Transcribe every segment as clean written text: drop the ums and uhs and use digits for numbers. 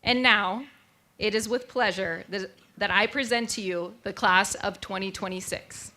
And now, it is with pleasure that I present to you the class of 2026.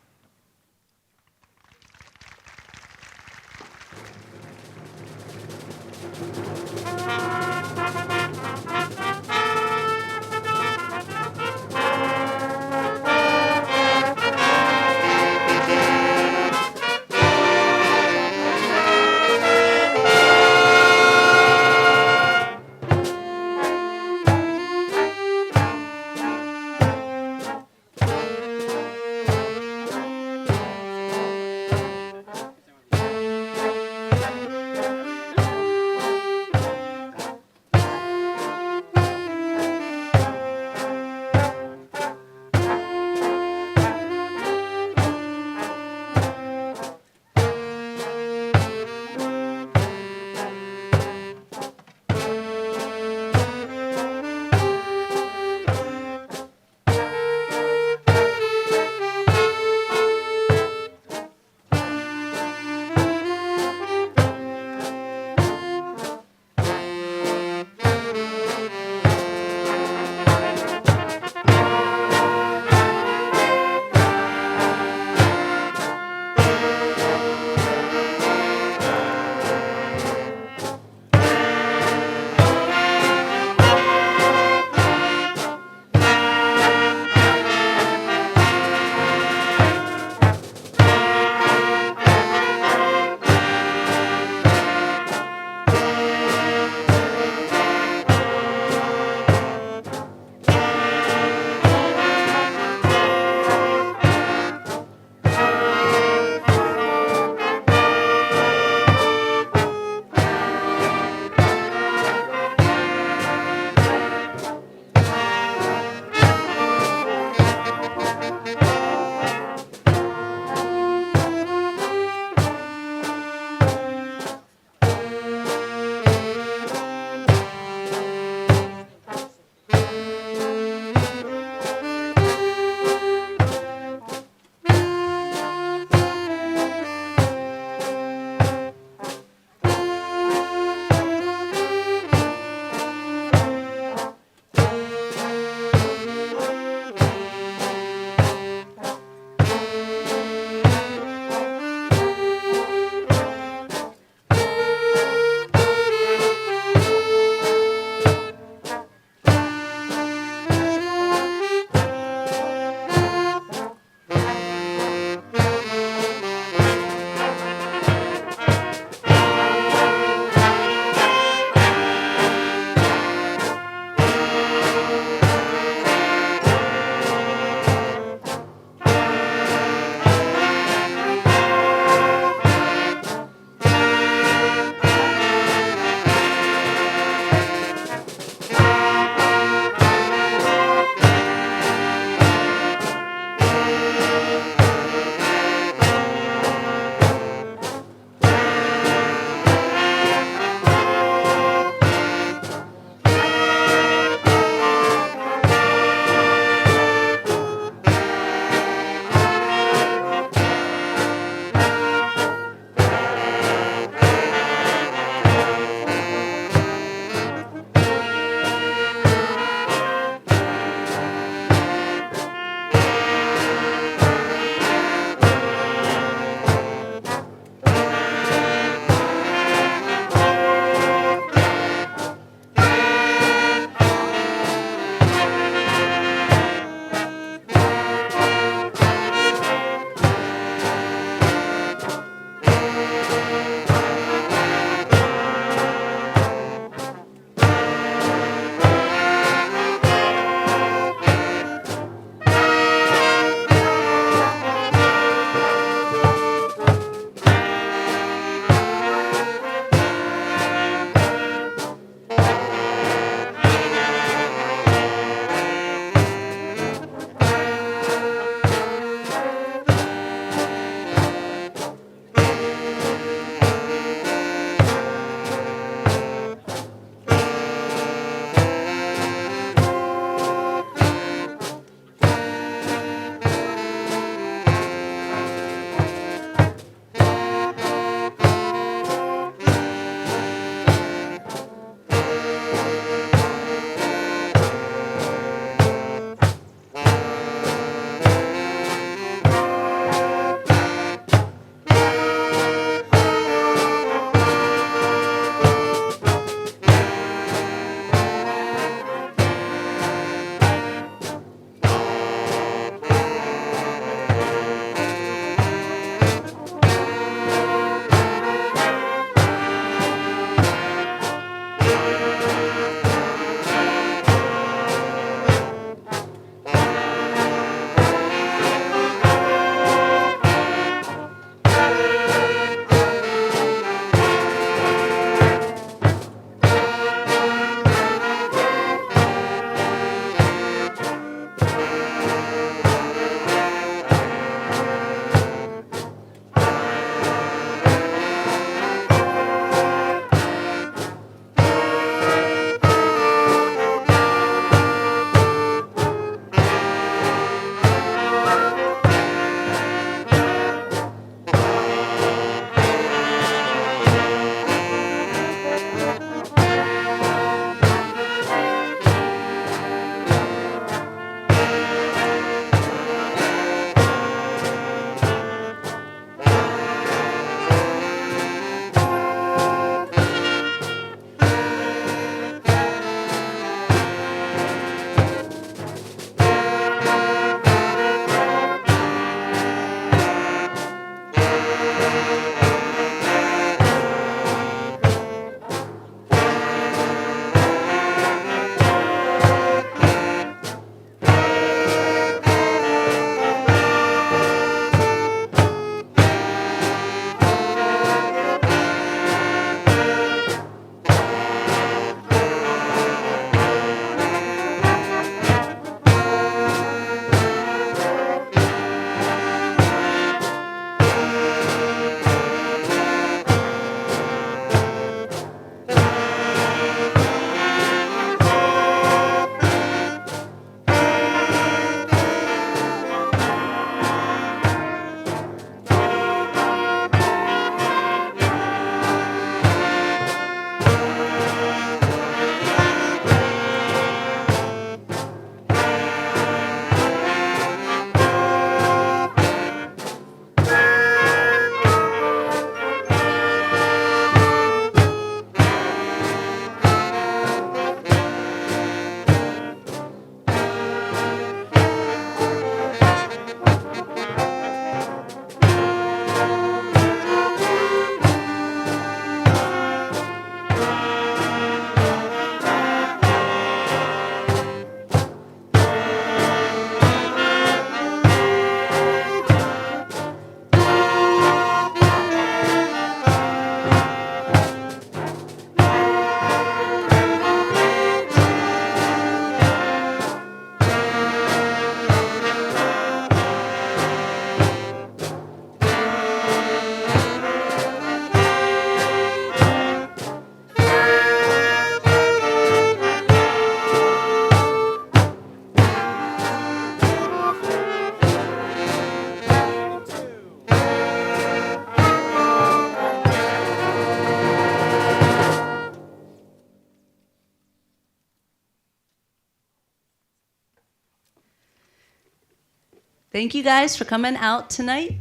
Thank you guys for coming out tonight.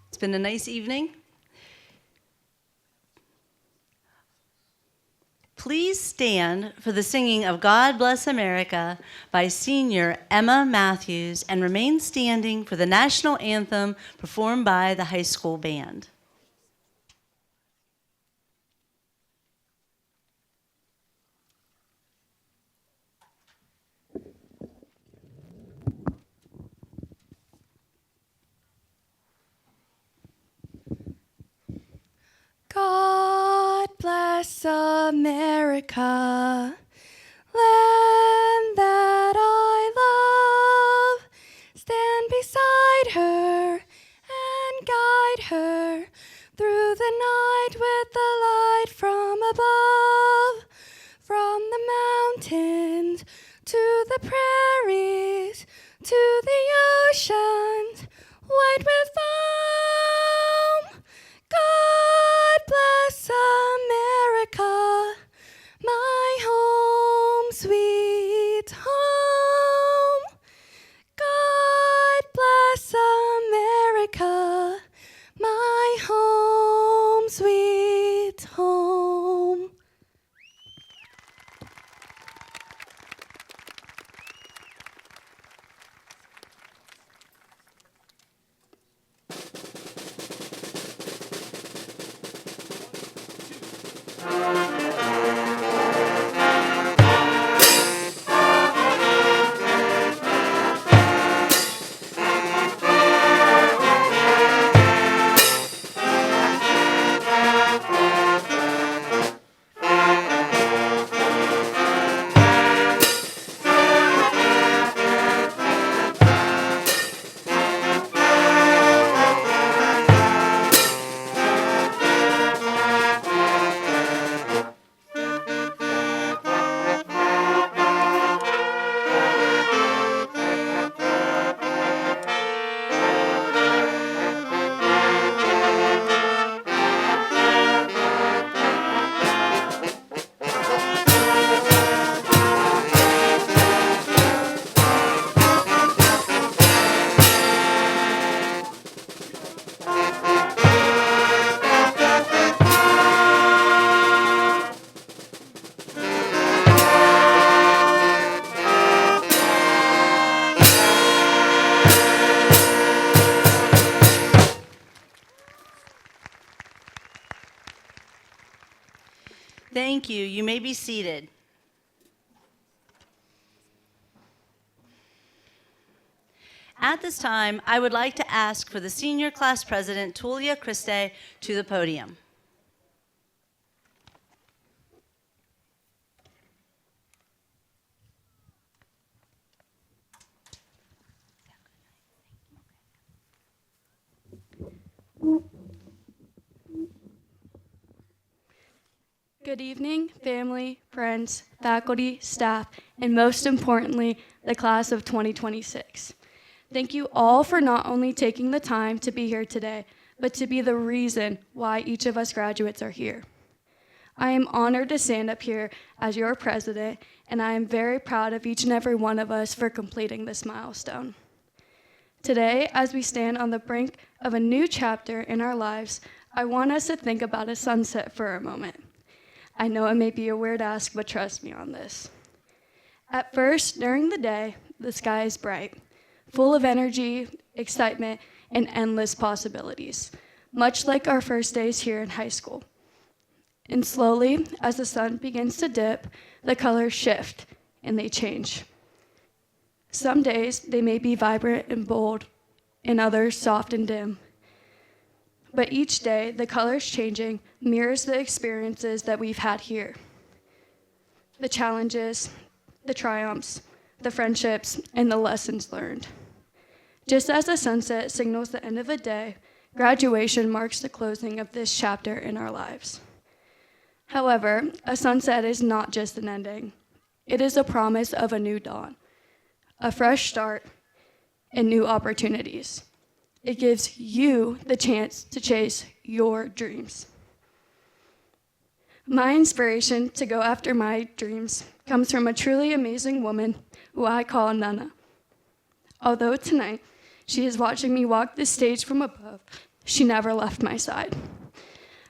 It's been a nice evening. Please stand for the singing of God Bless America by senior Emma Matthews and remain standing for the national anthem performed by the high school band. God bless America, land that I love. Stand beside her and guide her through the night with the light from above. From the mountains to the prairies to the oceans, white with foam. God bless America, my home, sweet home. God bless America, my home, sweet home. Thank you. You may be seated. At this time, I would like to ask for the senior class president, Tulia Christe, to the podium. Good evening, family, friends, faculty, staff, and most importantly, the class of 2026. Thank you all for not only taking the time to be here today, but to be the reason why each of us graduates are here. I am honored to stand up here as your president, and I am very proud of each and every one of us for completing this milestone. Today, as we stand on the brink of a new chapter in our lives, I want us to think about a sunset for a moment. I know it may be a weird ask, but trust me on this. At first, during the day, the sky is bright, full of energy, excitement, and endless possibilities, much like our first days here in high school. And slowly, as the sun begins to dip, the colors shift and they change. Some days, they may be vibrant and bold, and others soft and dim. But each day, the colors changing mirrors the experiences that we've had here. The challenges, the triumphs, the friendships, and the lessons learned. Just as the sunset signals the end of a day, graduation marks the closing of this chapter in our lives. However, a sunset is not just an ending. It is a promise of a new dawn, a fresh start, and new opportunities. It gives you the chance to chase your dreams. My inspiration to go after my dreams comes from a truly amazing woman who I call Nana. Although tonight She is watching me walk this stage from above. She never left my side.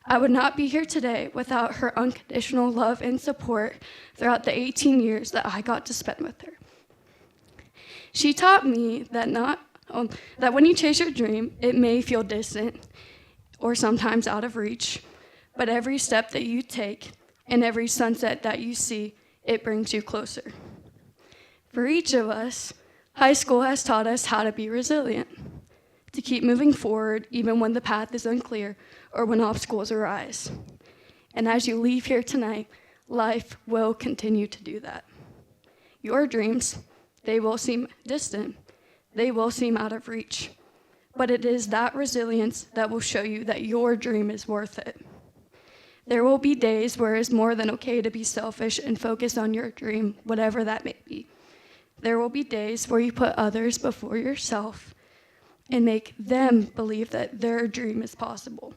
I would not be here today without her unconditional love and support throughout the 18 years that I got to spend with her. She taught me that when you chase your dream, it may feel distant or sometimes out of reach, but every step that you take and every sunset that you see, it brings you closer. For each of us, high school has taught us how to be resilient, to keep moving forward even when the path is unclear or when obstacles arise. And as you leave here tonight, life will continue to do that. Your dreams, they will seem distant, they will seem out of reach, but it is that resilience that will show you that your dream is worth it. There will be days where it's more than okay to be selfish and focus on your dream, whatever that may be. There will be days where you put others before yourself and make them believe that their dream is possible.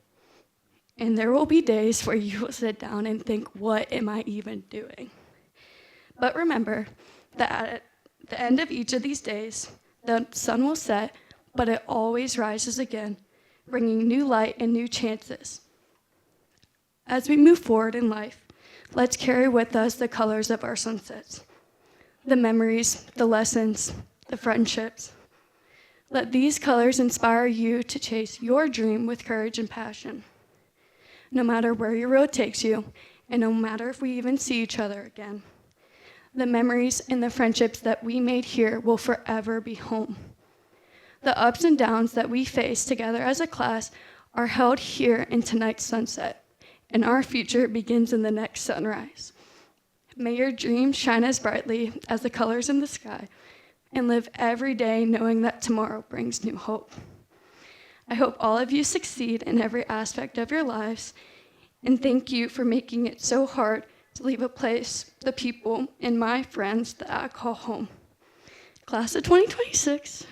And there will be days where you will sit down and think, what am I even doing? But remember that at the end of each of these days, the sun will set, but it always rises again, bringing new light and new chances. As we move forward in life, let's carry with us the colors of our sunsets, the memories, the lessons, the friendships. Let these colors inspire you to chase your dream with courage and passion. No matter where your road takes you, and no matter if we even see each other again, the memories and the friendships that we made here will forever be home. The ups and downs that we face together as a class are held here in tonight's sunset, and our future begins in the next sunrise. May your dreams shine as brightly as the colors in the sky, and live every day knowing that tomorrow brings new hope. I hope all of you succeed in every aspect of your lives, and thank you for making it so hard to leave a place, the people, and my friends that I call home. Class of 2026,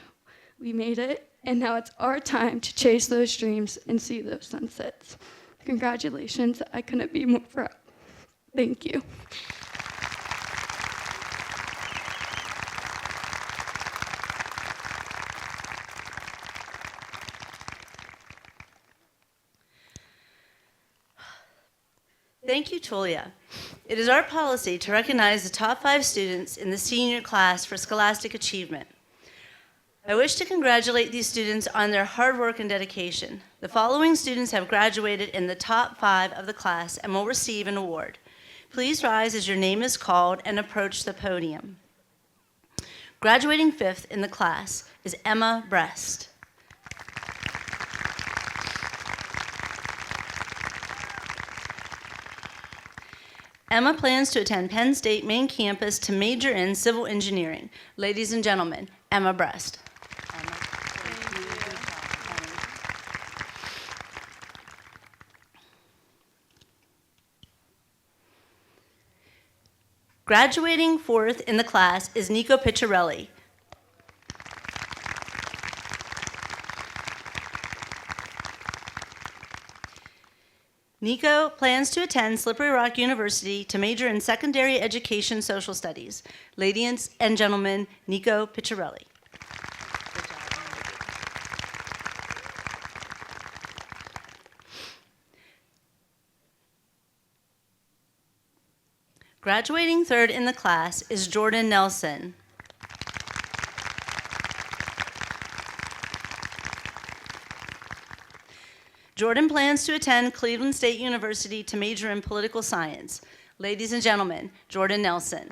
we made it, and now it's our time to chase those dreams and see those sunsets. Congratulations, I couldn't be more proud. Thank you. Thank you, Tolia. It is our policy to recognize the top 5 students in the senior class for scholastic achievement. I wish to congratulate these students on their hard work and dedication. The following students have graduated in the top 5 of the class and will receive an award. Please rise as your name is called and approach the podium. Graduating 5th in the class is Emma Brest. Emma plans to attend Penn State main campus to major in civil engineering. Ladies and gentlemen, Emma Brest. Graduating 4th in the class is Nico Picciarelli. Nico plans to attend Slippery Rock University to major in secondary education social studies. Ladies and gentlemen, Nico Picciarelli. Graduating 3rd in the class is Jordan Nelson. Jordan plans to attend Cleveland State University to major in political science. Ladies and gentlemen, Jordan Nelson.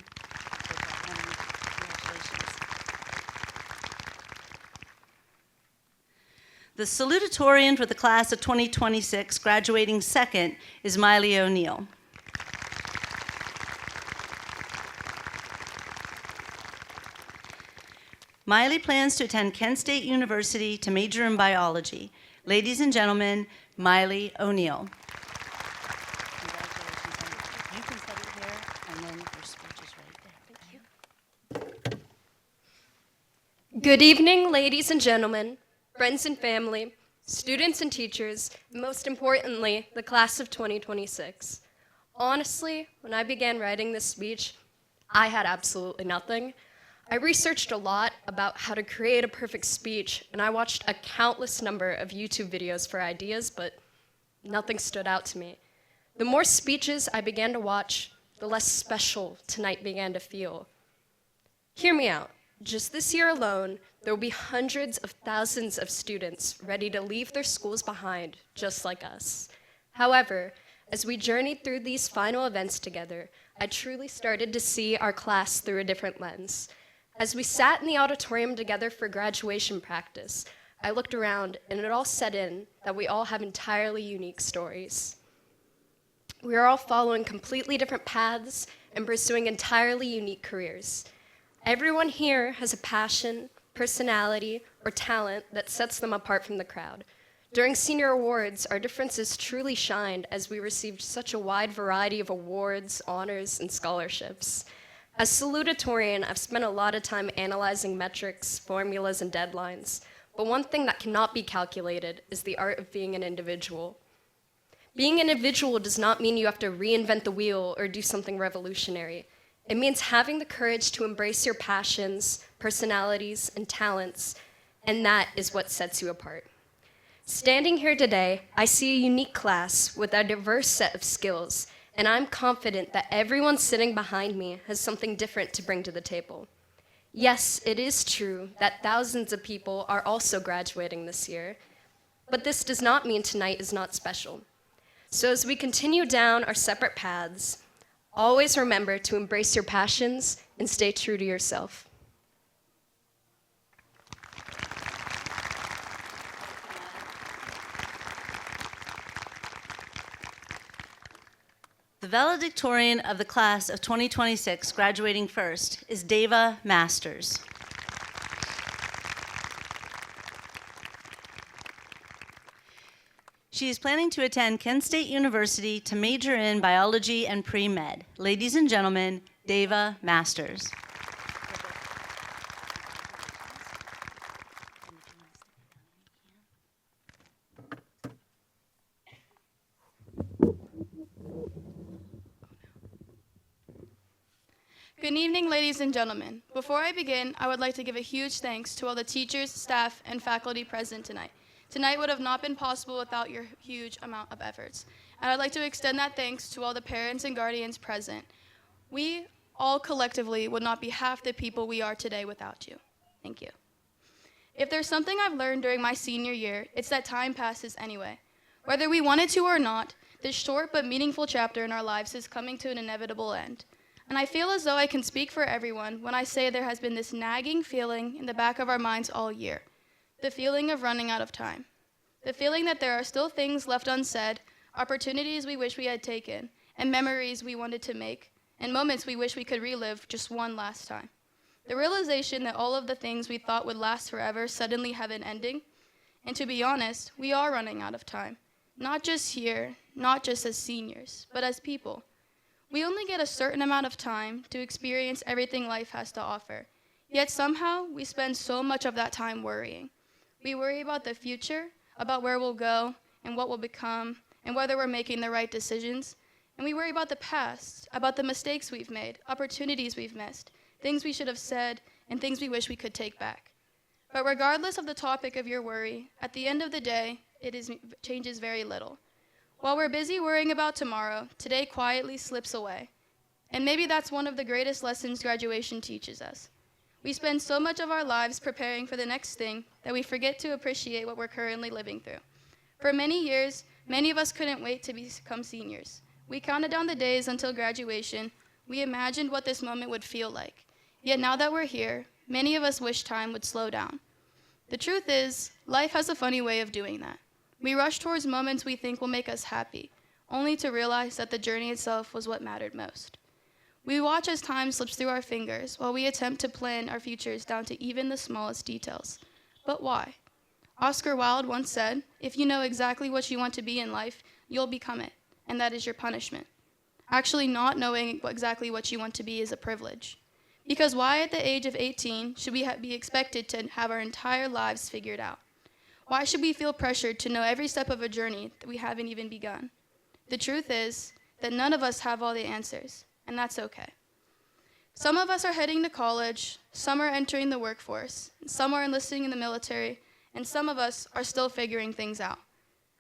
The salutatorian for the class of 2026, graduating 2nd, is Miley O'Neill. Miley plans to attend Kent State University to major in biology. Ladies and gentlemen, Miley O'Neill. Congratulations. You can study here, and then your speech is right there. Thank you. Good evening, ladies and gentlemen, friends and family, students and teachers, and most importantly, the class of 2026. Honestly, when I began writing this speech, I had absolutely nothing. I researched a lot about how to create a perfect speech, and I watched a countless number of YouTube videos for ideas, but nothing stood out to me. The more speeches I began to watch, the less special tonight began to feel. Hear me out. Just this year alone, there will be hundreds of thousands of students ready to leave their schools behind, just like us. However, as we journeyed through these final events together, I truly started to see our class through a different lens. As we sat in the auditorium together for graduation practice, I looked around and it all set in that we all have entirely unique stories. We are all following completely different paths and pursuing entirely unique careers. Everyone here has a passion, personality, or talent that sets them apart from the crowd. During senior awards, our differences truly shined as we received such a wide variety of awards, honors, and scholarships. As salutatorian, I've spent a lot of time analyzing metrics, formulas, and deadlines, but one thing that cannot be calculated is the art of being an individual. Being an individual does not mean you have to reinvent the wheel or do something revolutionary. It means having the courage to embrace your passions, personalities, and talents, and that is what sets you apart. Standing here today, I see a unique class with a diverse set of skills, and I'm confident that everyone sitting behind me has something different to bring to the table. Yes, it is true that thousands of people are also graduating this year, but this does not mean tonight is not special. So as we continue down our separate paths, always remember to embrace your passions and stay true to yourself. The valedictorian of the class of 2026, graduating first, is Dava Masters. She is planning to attend Kent State University to major in biology and pre-med. Ladies and gentlemen, Dava Masters. Good evening, ladies and gentlemen. Before I begin, I would like to give a huge thanks to all the teachers, staff, and faculty present tonight. Tonight would have not been possible without your huge amount of efforts. And I'd like to extend that thanks to all the parents and guardians present. We all collectively would not be half the people we are today without you. Thank you. If there's something I've learned during my senior year, it's that time passes anyway. Whether we wanted to or not, this short but meaningful chapter in our lives is coming to an inevitable end. And I feel as though I can speak for everyone when I say there has been this nagging feeling in the back of our minds all year. The feeling of running out of time. The feeling that there are still things left unsaid, opportunities we wish we had taken, and memories we wanted to make, and moments we wish we could relive just one last time. The realization that all of the things we thought would last forever suddenly have an ending. And to be honest, we are running out of time. Not just here, not just as seniors, but as people. We only get a certain amount of time to experience everything life has to offer. Yet somehow, we spend so much of that time worrying. We worry about the future, about where we'll go, and what we'll become, and whether we're making the right decisions. And we worry about the past, about the mistakes we've made, opportunities we've missed, things we should have said, and things we wish we could take back. But regardless of the topic of your worry, at the end of the day, changes very little. While we're busy worrying about tomorrow, today quietly slips away. And maybe that's one of the greatest lessons graduation teaches us. We spend so much of our lives preparing for the next thing that we forget to appreciate what we're currently living through. For many years, many of us couldn't wait to become seniors. We counted down the days until graduation. We imagined what this moment would feel like. Yet now that we're here, many of us wish time would slow down. The truth is, life has a funny way of doing that. We rush towards moments we think will make us happy, only to realize that the journey itself was what mattered most. We watch as time slips through our fingers while we attempt to plan our futures down to even the smallest details. But why? Oscar Wilde once said, "If you know exactly what you want to be in life, you'll become it, and that is your punishment." Actually, not knowing exactly what you want to be is a privilege. Because why at the age of 18 should we be expected to have our entire lives figured out? Why should we feel pressured to know every step of a journey that we haven't even begun? The truth is that none of us have all the answers, and that's okay. Some of us are heading to college, some are entering the workforce, some are enlisting in the military, and some of us are still figuring things out.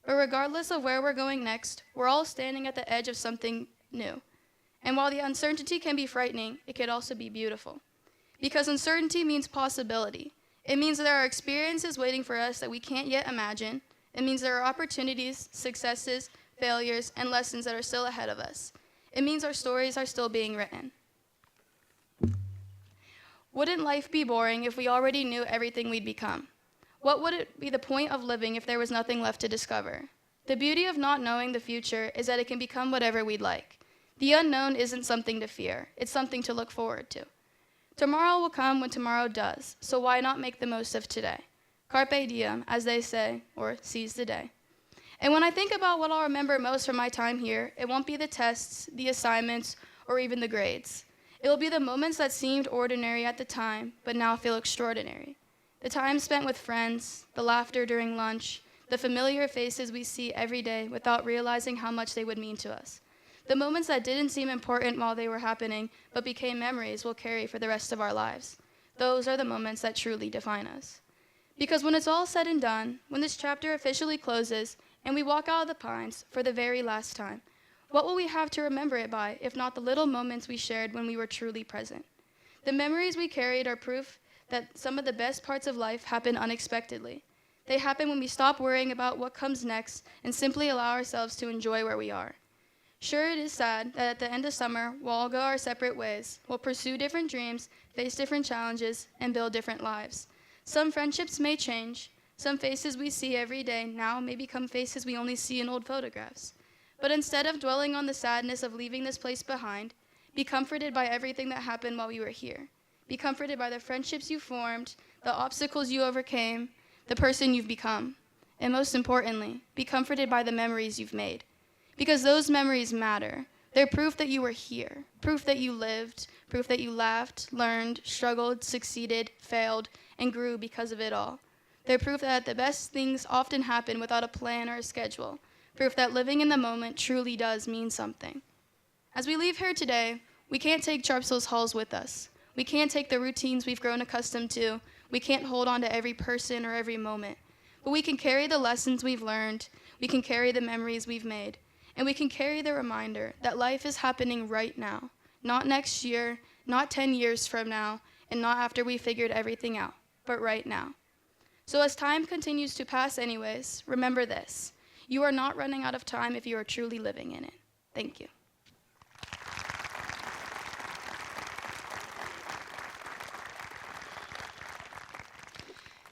But regardless of where we're going next, we're all standing at the edge of something new. And while the uncertainty can be frightening, it could also be beautiful. Because uncertainty means possibility. It means there are experiences waiting for us that we can't yet imagine. It means there are opportunities, successes, failures, and lessons that are still ahead of us. It means our stories are still being written. Wouldn't life be boring if we already knew everything we'd become? What would it be the point of living if there was nothing left to discover? The beauty of not knowing the future is that it can become whatever we'd like. The unknown isn't something to fear, it's something to look forward to. Tomorrow will come when tomorrow does, so why not make the most of today? Carpe diem, as they say, or seize the day. And when I think about what I'll remember most from my time here, it won't be the tests, the assignments, or even the grades. It will be the moments that seemed ordinary at the time, but now feel extraordinary. The time spent with friends, the laughter during lunch, the familiar faces we see every day without realizing how much they would mean to us. The moments that didn't seem important while they were happening, but became memories we'll carry for the rest of our lives. Those are the moments that truly define us. Because when it's all said and done, when this chapter officially closes, and we walk out of the pines for the very last time, what will we have to remember it by, if not the little moments we shared when we were truly present? The memories we carried are proof that some of the best parts of life happen unexpectedly. They happen when we stop worrying about what comes next and simply allow ourselves to enjoy where we are. Sure, it is sad that at the end of summer, we'll all go our separate ways. We'll pursue different dreams, face different challenges, and build different lives. Some friendships may change. Some faces we see every day now may become faces we only see in old photographs. But instead of dwelling on the sadness of leaving this place behind, be comforted by everything that happened while we were here. Be comforted by the friendships you formed, the obstacles you overcame, the person you've become. And most importantly, be comforted by the memories you've made. Because those memories matter. They're proof that you were here, proof that you lived, proof that you laughed, learned, struggled, succeeded, failed, and grew because of it all. They're proof that the best things often happen without a plan or a schedule. Proof that living in the moment truly does mean something. As we leave here today, we can't take Sharpsville's halls with us. We can't take the routines we've grown accustomed to. We can't hold on to every person or every moment. But we can carry the lessons we've learned. We can carry the memories we've made. And we can carry the reminder that life is happening right now. Not next year, not 10 years from now, and not after we figured everything out, but right now. So as time continues to pass anyways, remember this. You are not running out of time if you are truly living in it. Thank you.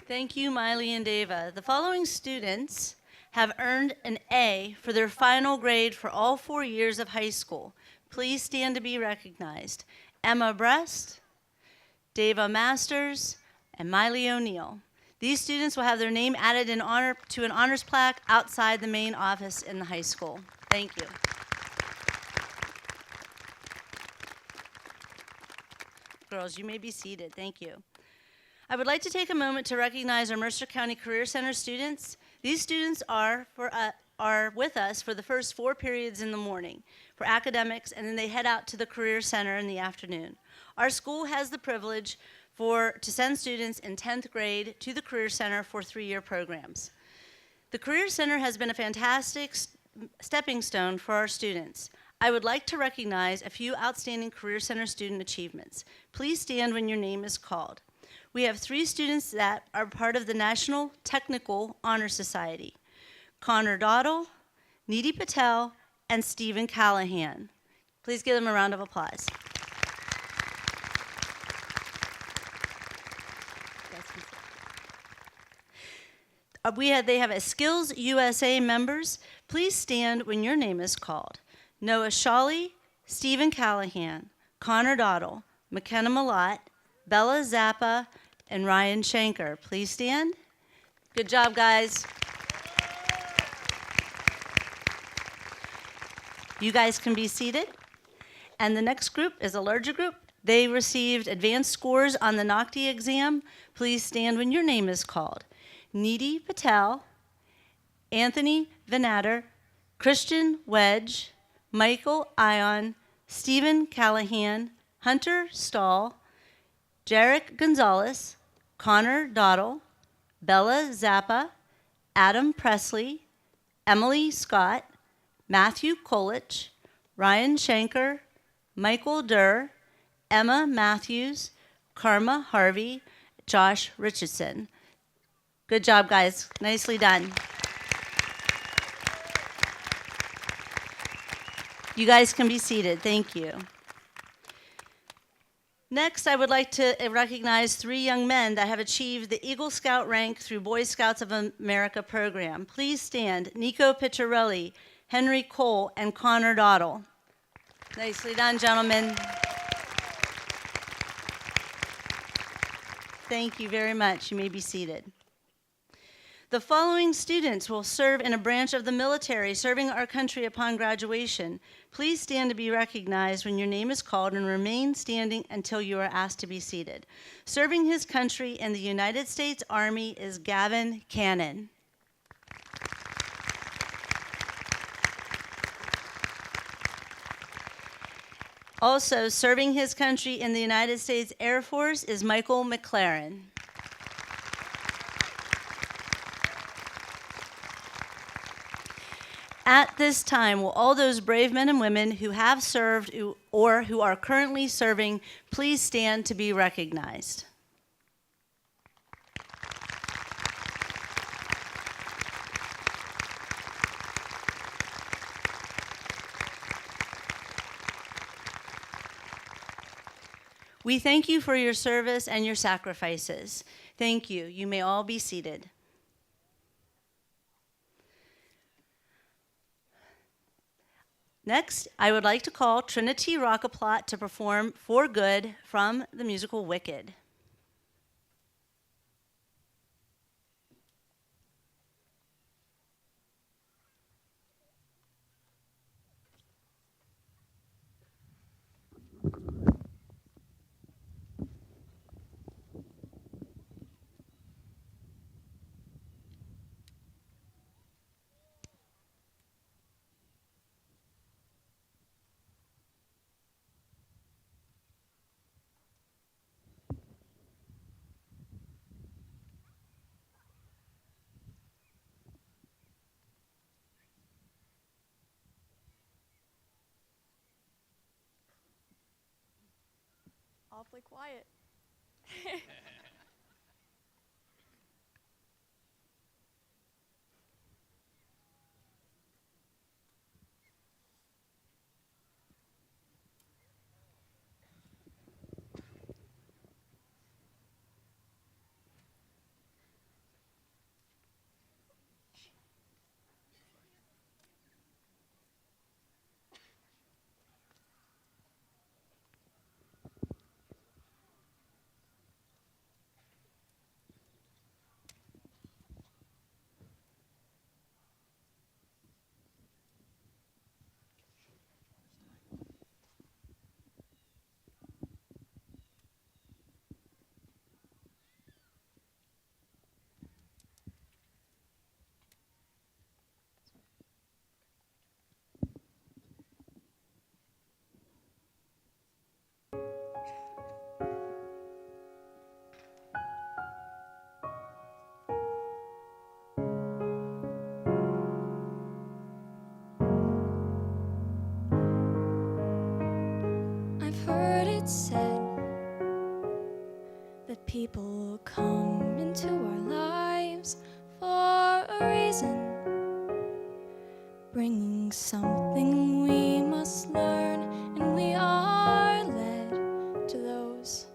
Thank you, Miley and Dava. The following students have earned an A for their final grade for all 4 years of high school. Please stand to be recognized. Emma Brest, Dava Masters, and Miley O'Neill. These students will have their name added in honor to an honors plaque outside the main office in the high school. Thank you. Girls, you may be seated. Thank you. I would like to take a moment to recognize our Mercer County Career Center students. These students are with us for the first 4 periods in the morning for academics, and then they head out to the Career Center in the afternoon. Our school has the privilege to send students in 10th grade to the Career Center for 3-year programs. The Career Center has been a fantastic stepping stone for our students. I would like to recognize a few outstanding Career Center student achievements. Please stand when your name is called. We have 3 students that are part of the National Technical Honor Society: Connor Dottle, Nidhi Patel, and Stephen Callahan. Please give them a round of applause. They have a Skills USA members. Please stand when your name is called. Noah Shawley, Stephen Callahan, Connor Dottle, McKenna Malott, Bella Zappa, and Ryan Shanker. Please stand. Good job, guys. You guys can be seated. And the next group is a larger group. They received advanced scores on the NOCTI exam. Please stand when your name is called. Nidhi Patel, Anthony Venatter, Christian Wedge, Michael Ion, Stephen Callahan, Hunter Stahl, Jarek Gonzalez, Connor Dottle, Bella Zappa, Adam Presley, Emily Scott, Matthew Kolich, Ryan Shanker, Michael Durr, Emma Matthews, Karma Harvey, Josh Richardson. Good job, guys. Nicely done. You guys can be seated. Thank you. Next, I would like to recognize 3 young men that have achieved the Eagle Scout rank through Boy Scouts of America program. Please stand. Nico Picciarelli, Henry Cole, and Connor Dottle. Nicely done, gentlemen. Thank you very much. You may be seated. The following students will serve in a branch of the military, serving our country upon graduation. Please stand to be recognized when your name is called and remain standing until you are asked to be seated. Serving his country in the United States Army is Gavin Cannon. Also, serving his country in the United States Air Force is Michael McLaren. At this time, will all those brave men and women who have served or who are currently serving please stand to be recognized? We thank you for your service and your sacrifices. Thank you. You may all be seated. Next, I would like to call Trinity Rockaplot to perform For Good from the musical Wicked. Awfully quiet. Said that people come into our lives for a reason, bringing something we must learn, and we are led to those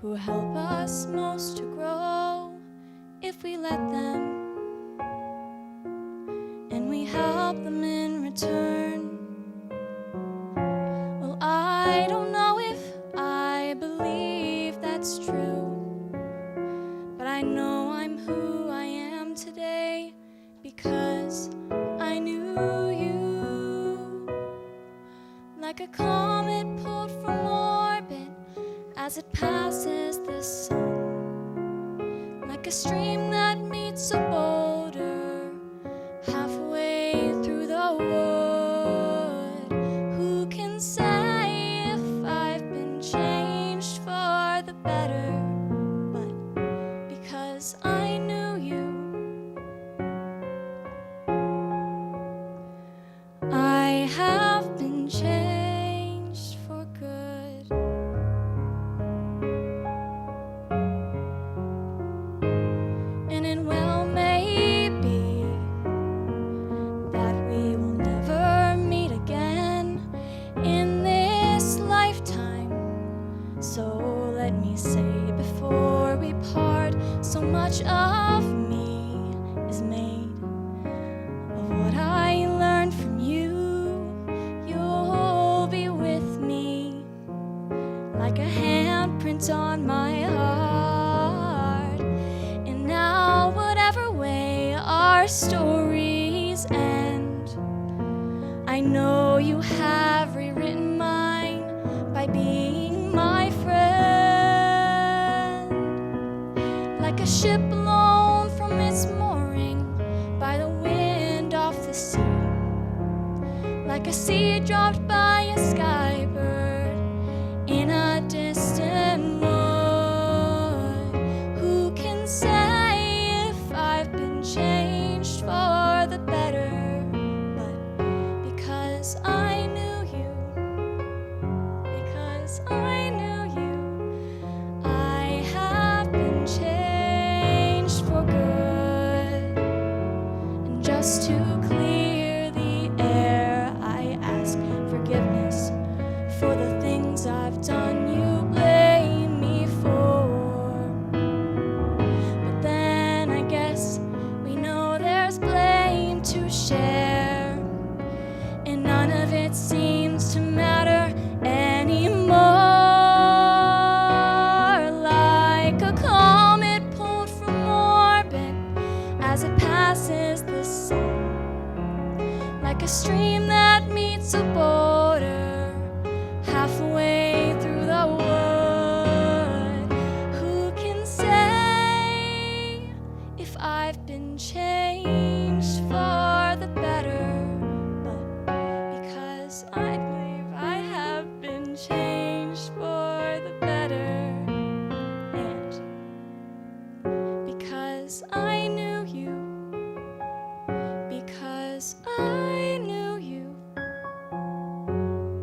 who help us most to grow if we let them, and we help them in return. Well, I don't know if I believe that's true, but I know I'm who I am today because I knew you. Like a comet pulled from orbit as it passes the sun, like a stream that meets a boulder halfway through the wood. Who can say if I've been imprint on my heart. And now, whatever way our stories end, I know you have rewritten mine by being my friend. Like a ship blown from its mooring by the wind off the sea, like a seed dropped by a skybird in a distant wood. Who can say if I've been changed for the better? But because I knew you, because I knew you, I have been changed for good. And just to clear the air, I ask forgiveness for the things I've done you blame me for. But then I guess we know there's blame to share, and none of it seems to matter anymore. Like a comet pulled from orbit as it passes the sun, like a stream that meets a border halfway through the wood. Who can say if I've been changed for the better? But because I believe I have been changed for the better, and because I knew you, because I knew you,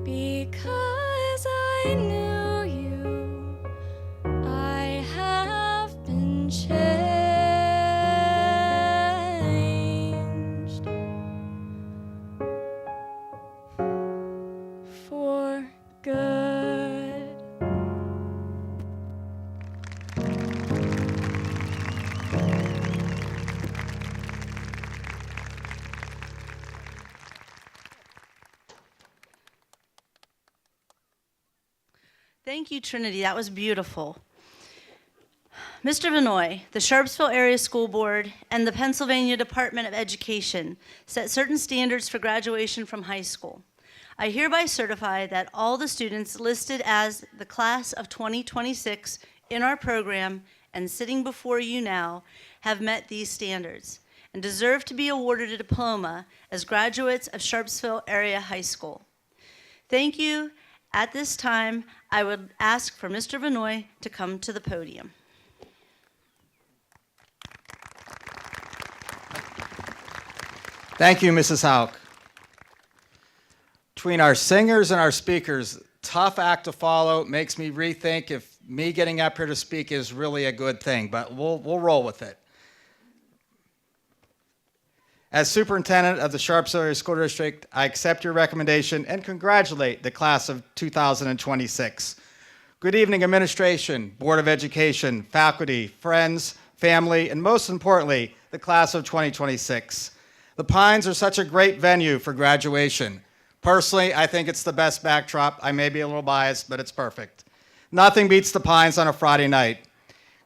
because I knew you, I have been changed for good. Thank you, Trinity. That was beautiful. Mr. Vinoy, the Sharpsville Area School Board, and the Pennsylvania Department of Education set certain standards for graduation from high school. I hereby certify that all the students listed as the class of 2026 in our program and sitting before you now have met these standards and deserve to be awarded a diploma as graduates of Sharpsville Area High School. Thank you. At this time, I would ask for Mr. Vinoy to come to the podium. Thank you, Mrs. Hauk. Between our singers and our speakers, tough act to follow, makes me rethink if me getting up here to speak is really a good thing, but we'll roll with it. As superintendent of the Sharpsville Area School District, I accept your recommendation and congratulate the class of 2026. Good evening, administration, Board of Education, faculty, friends, family, and most importantly, the class of 2026. The Pines are such a great venue for graduation. Personally, I think it's the best backdrop. I may be a little biased, but it's perfect. Nothing beats the Pines on a Friday night.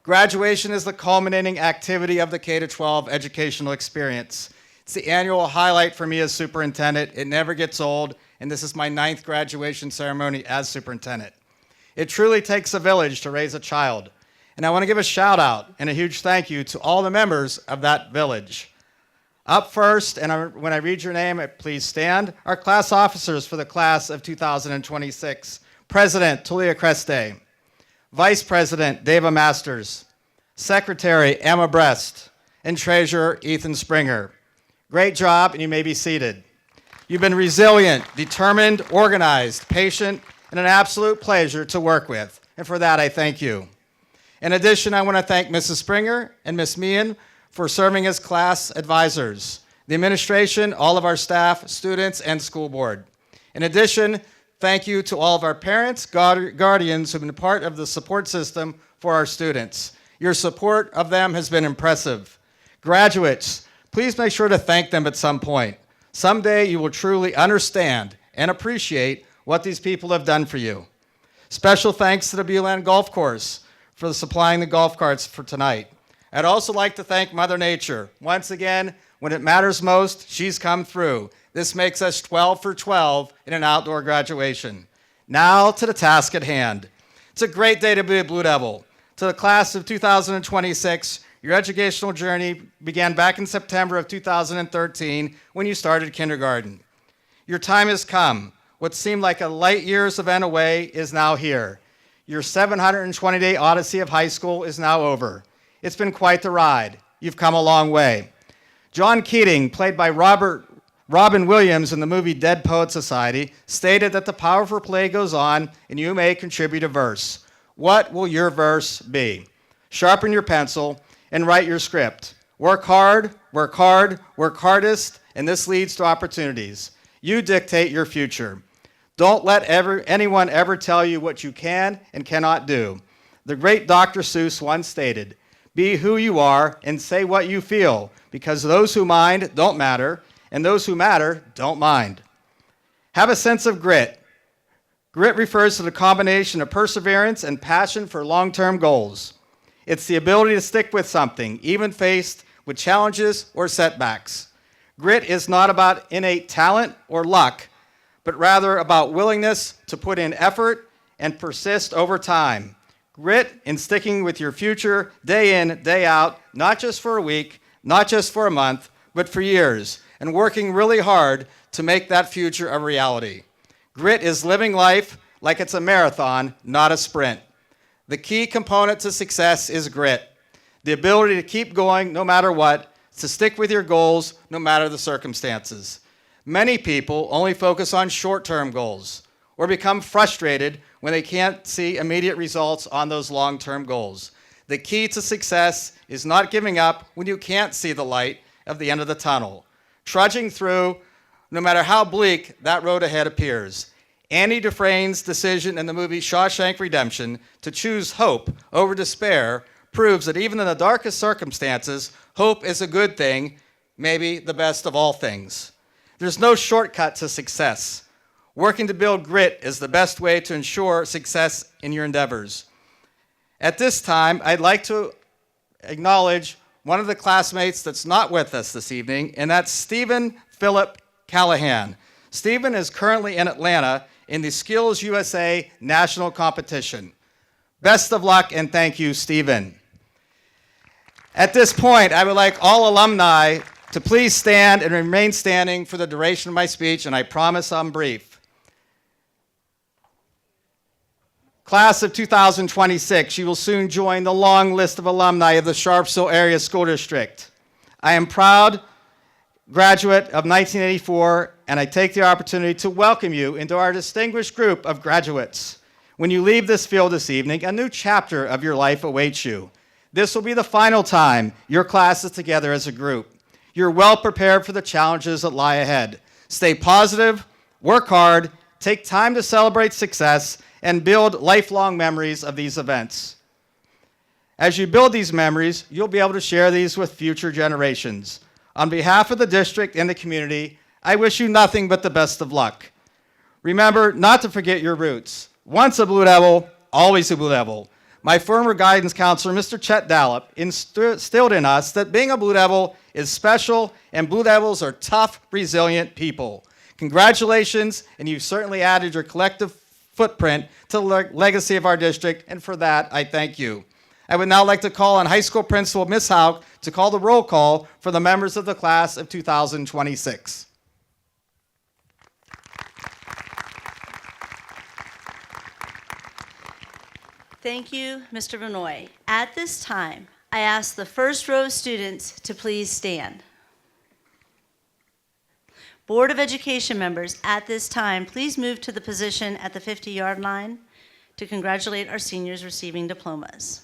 Graduation is the culminating activity of the K-12 educational experience. It's the annual highlight for me as superintendent. It never gets old, and this is my 9th graduation ceremony as superintendent. It truly takes a village to raise a child, and I want to give a shout out and a huge thank you to all the members of that village. Up first, and when I read your name, please stand, our class officers for the class of 2026. President Tulia Creste, Vice President Deva Masters, Secretary Emma Brest, and Treasurer Ethan Springer. Great job, and you may be seated. You've been resilient, determined, organized, patient, and an absolute pleasure to work with, and for that I thank you. In addition, I want to thank Mrs. Springer and Ms. Meehan for serving as class advisors, the administration, all of our staff, students, and school board. In addition, thank you to all of our parents, guardians who have been part of the support system for our students. Your support of them has been impressive. Graduates, please make sure to thank them at some point. Someday you will truly understand and appreciate what these people have done for you. Special thanks to the Bueland Golf Course for supplying the golf carts for tonight. I'd also like to thank Mother Nature. Once again, when it matters most, she's come through. This makes us 12 for 12 in an outdoor graduation. Now to the task at hand. It's a great day to be a Blue Devil. To the class of 2026, your educational journey began back in September of 2013 when you started kindergarten. Your time has come. What seemed like a light years event away is now here. Your 720-day odyssey of high school is now over. It's been quite the ride. You've come a long way. John Keating, played by Robin Williams in the movie Dead Poet Society, stated that the power for play goes on and you may contribute a verse. What will your verse be? Sharpen your pencil and write your script. Work hard, work hard, work hardest, and this leads to opportunities. You dictate your future. Don't let anyone ever tell you what you can and cannot do. The great Dr. Seuss once stated, "Be who you are and say what you feel, because those who mind don't matter, and those who matter don't mind." Have a sense of grit. Grit refers to the combination of perseverance and passion for long-term goals. It's the ability to stick with something, even faced with challenges or setbacks. Grit is not about innate talent or luck, but rather about willingness to put in effort and persist over time. Grit in sticking with your future day in, day out, not just for a week, not just for a month, but for years, and working really hard to make that future a reality. Grit is living life like it's a marathon, not a sprint. The key component to success is grit, the ability to keep going no matter what, to stick with your goals no matter the circumstances. Many people only focus on short-term goals or become frustrated when they can't see immediate results on those long-term goals. The key to success is not giving up when you can't see the light at the end of the tunnel. Trudging through, no matter how bleak that road ahead appears. Andy Dufresne's decision in the movie Shawshank Redemption to choose hope over despair proves that even in the darkest circumstances, hope is a good thing, maybe the best of all things. There's no shortcut to success. Working to build grit is the best way to ensure success in your endeavors. At this time, I'd like to acknowledge one of the classmates that's not with us this evening, and that's Stephen Philip Callahan. Stephen is currently in Atlanta in the Skills USA National Competition. Best of luck and thank you, Stephen. At this point, I would like all alumni to please stand and remain standing for the duration of my speech, and I promise I'm brief. Class of 2026, you will soon join the long list of alumni of the Sharpsville Area School District. I am proud graduate of 1984, and I take the opportunity to welcome you into our distinguished group of graduates. When you leave this field this evening, a new chapter of your life awaits you. This will be the final time your class is together as a group. You're well prepared for the challenges that lie ahead. Stay positive, work hard, take time to celebrate success, and build lifelong memories of these events. As you build these memories, you'll be able to share these with future generations. On behalf of the district and the community, I wish you nothing but the best of luck. Remember not to forget your roots. Once a Blue Devil, always a Blue Devil. My former guidance counselor, Mr. Chet Dallop, instilled in us that being a Blue Devil is special, and Blue Devils are tough, resilient people. Congratulations, and you've certainly added your collective footprint to the legacy of our district, and for that, I thank you. I would now like to call on High School Principal Ms. Hauk to call the roll call for the members of the class of 2026. Thank you, Mr. Vanoy. At this time, I ask the first row of students to please stand. Board of Education members, at this time, please move to the position at the 50-yard line to congratulate our seniors receiving diplomas.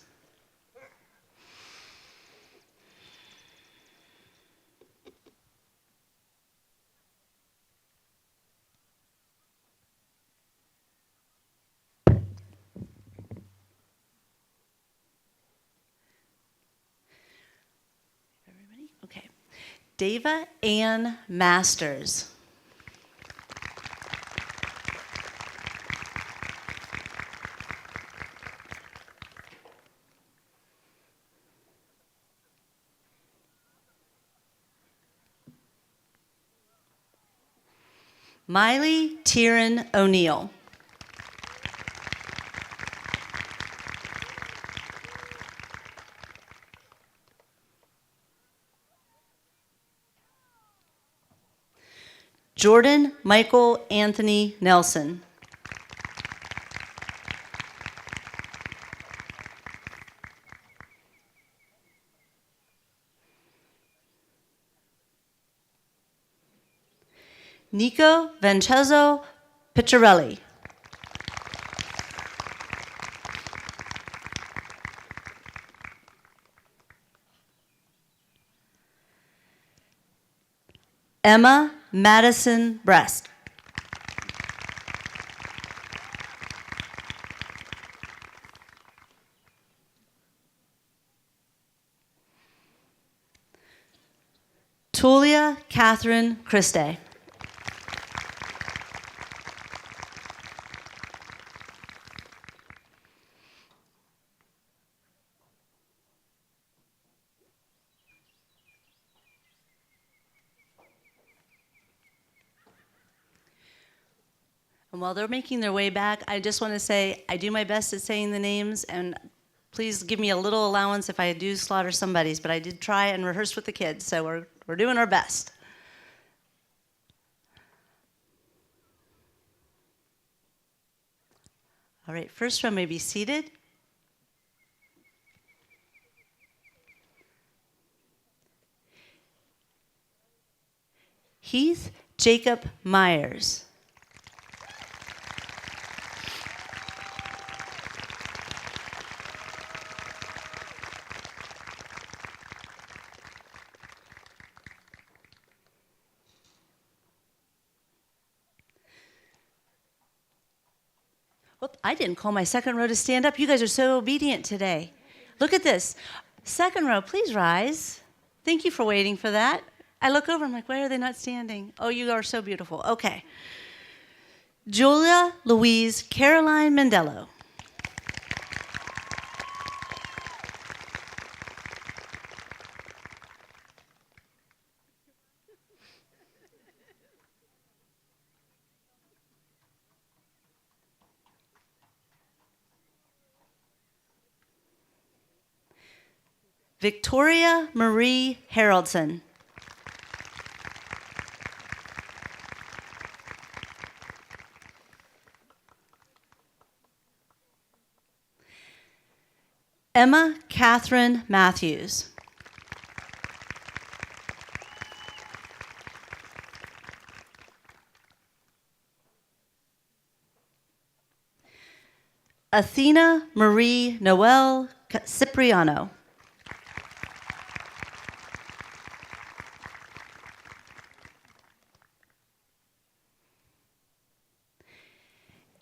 Okay. Dava Ann Miley Tieran O'Neill. Jordan Michael Anthony Nelson. Nico Vincenzo Picciarelli. Emma Madison Brest. Tulia Catherine Christe. And while they're making their way back, I just want to say I do my best at saying the names, and please give me a little allowance if I do slaughter somebody's, but I did try and rehearse with the kids, so we're doing our best. All right, first row may be seated. Heath Jacob Myers. Whoop, I didn't call my second row to stand up. You guys are so obedient today. Look at this. Second row, please rise. Thank you for waiting for that. I look over, I'm like, why are they not standing? Oh, you are so beautiful. Okay. Julia Louise Caroline Mendello. Victoria Marie Haroldson. Emma Catherine Matthews. Athena Marie Noel Cipriano.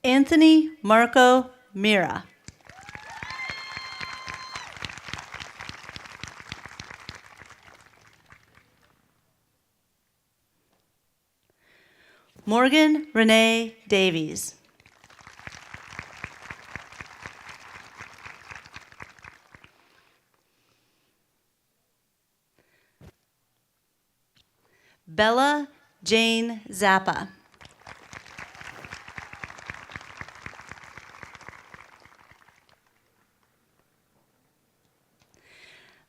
Anthony Marco Mira. Morgan Renee Davies. Bella Jane Zappa.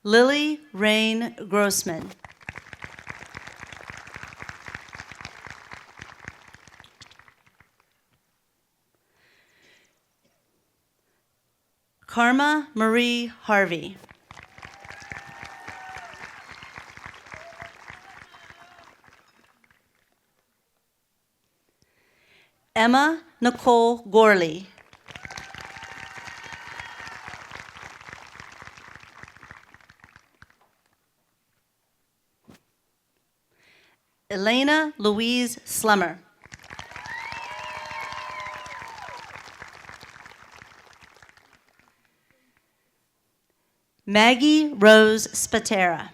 Lily Rain Grossman. Karma Marie Harvey. Emma Nicole Gorley. Elena Louise Slemmer. Maggie Rose Spatera.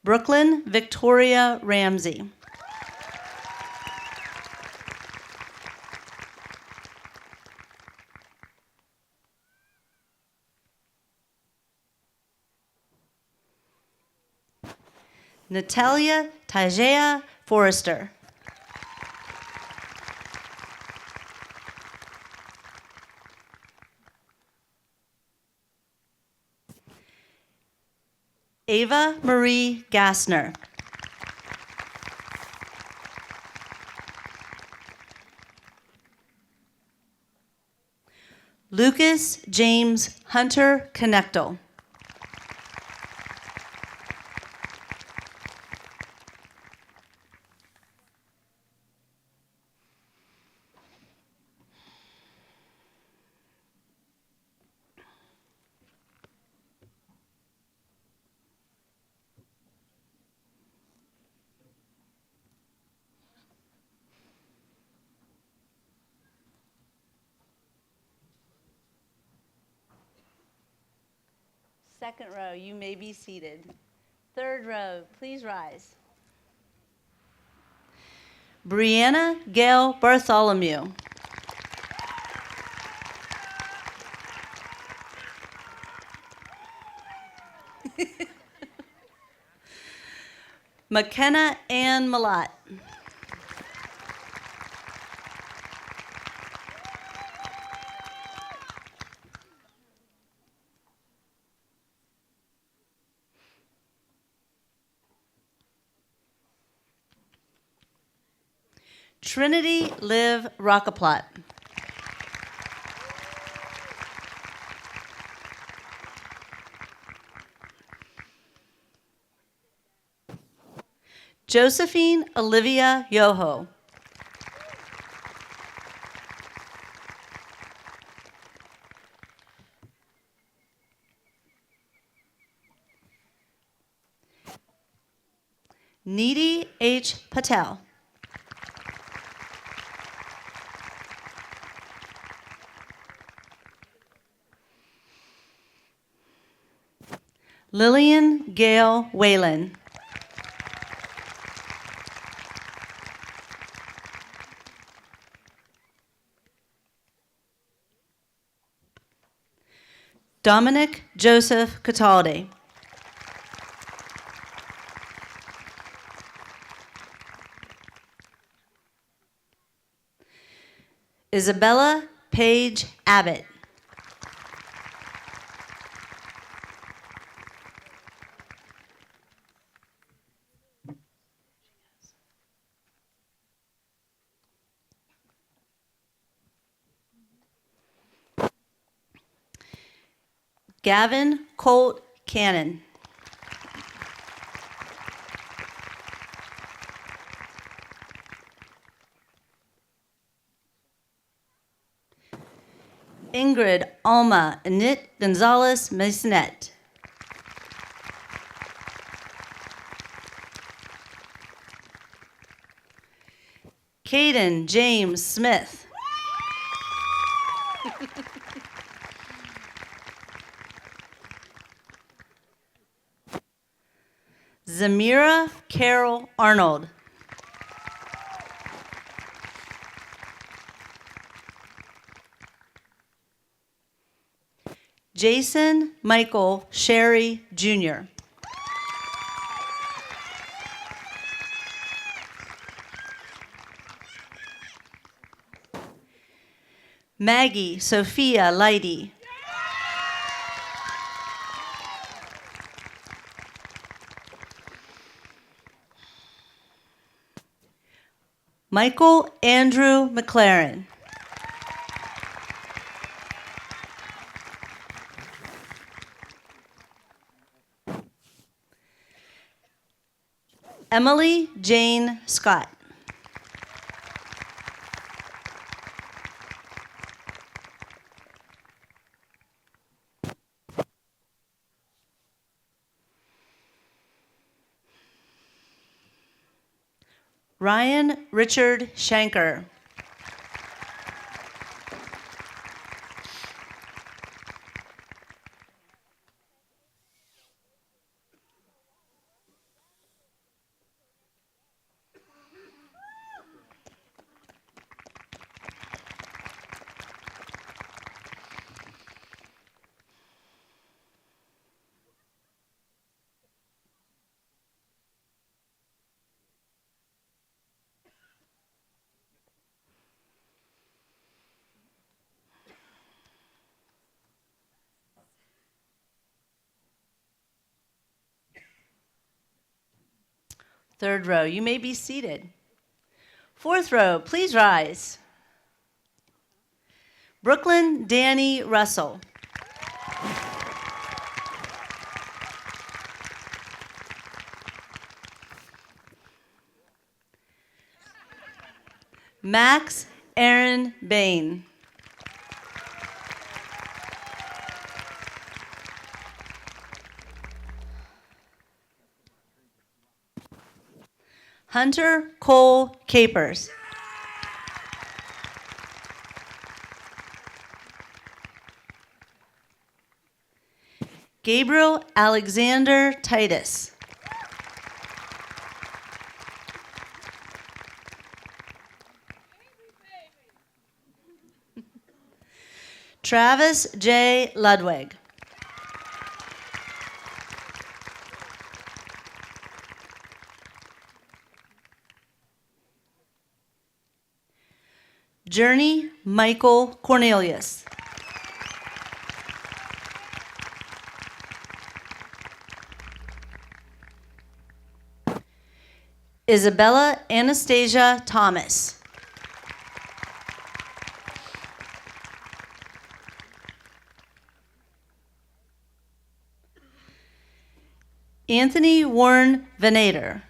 Brooklyn Victoria Ramsey. Natalia Tajea Forrester. Ava Marie Gassner. Lucas James Hunter Connectal. Second row, you may be seated. Third row, please rise. Brianna Gail Bartholomew. McKenna Ann Malott. Trinity Liv Rockaplot. Josephine Olivia Yoho. Needy H. Patel. Lillian Gail Whalen. Dominic Joseph Cataldi. Isabella Page Abbott. Gavin Colt Cannon. Ingrid Alma Anit Gonzalez Masonet. Caden James Smith. Zamira Carol Arnold. Jason Michael Sherry Jr. Maggie Sophia Leidy. Michael Andrew McLaren. Emily Jane Scott. Ryan Richard Shanker. Third row, you may be seated. Fourth row, please rise. Brooklyn Danny Russell. Max Aaron Bain. Hunter Cole Capers. Gabriel Alexander Titus. Travis J. Ludwig. Journey Michael Cornelius. Isabella Anastasia Thomas. Anthony Warren Venator.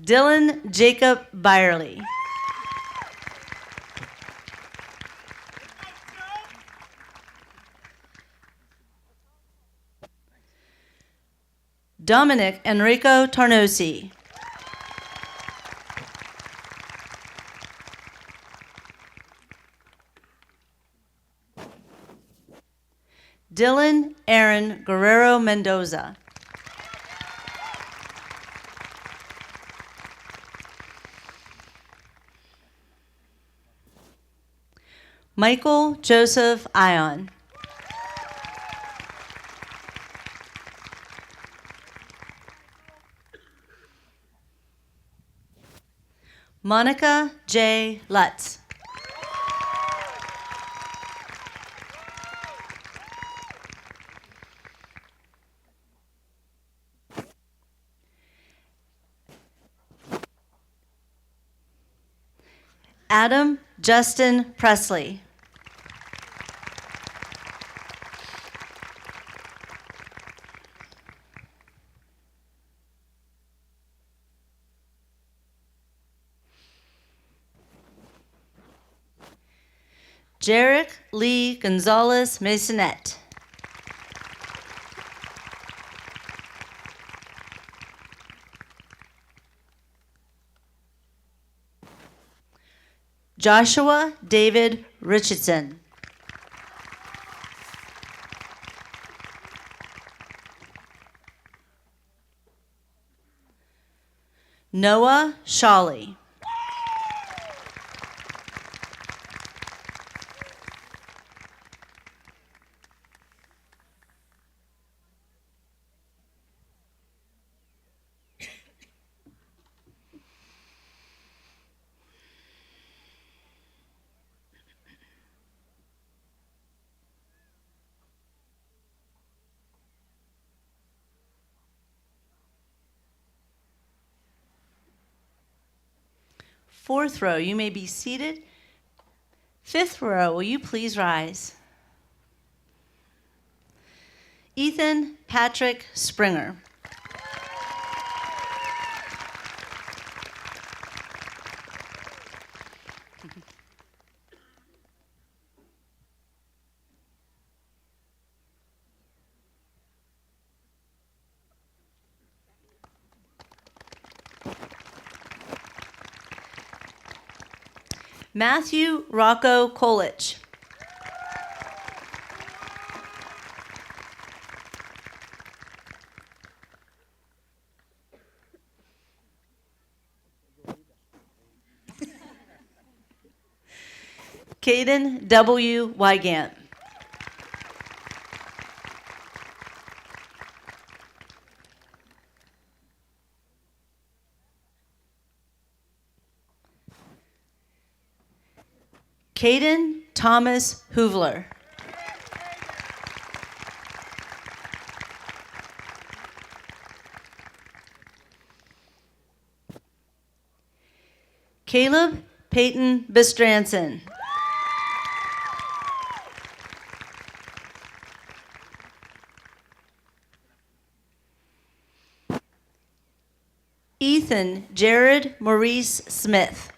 Dylan Jacob Byerly. Dominic Enrico Tarnosi. Dylan Aaron Guerrero Mendoza. Michael Joseph Ion. Monica J. Lutz. Adam Justin Presley. Jarek Lee Gonzalez Masonette. Joshua David Richardson. Noah Shawley. Fourth row, you may be seated. Fifth row, will you please rise? Ethan Patrick Springer. Matthew Rocco Kolich. Caden W. Wygant. Caden Thomas Hoovler. Caleb Peyton Bistranson. Ethan Jared Maurice Smith.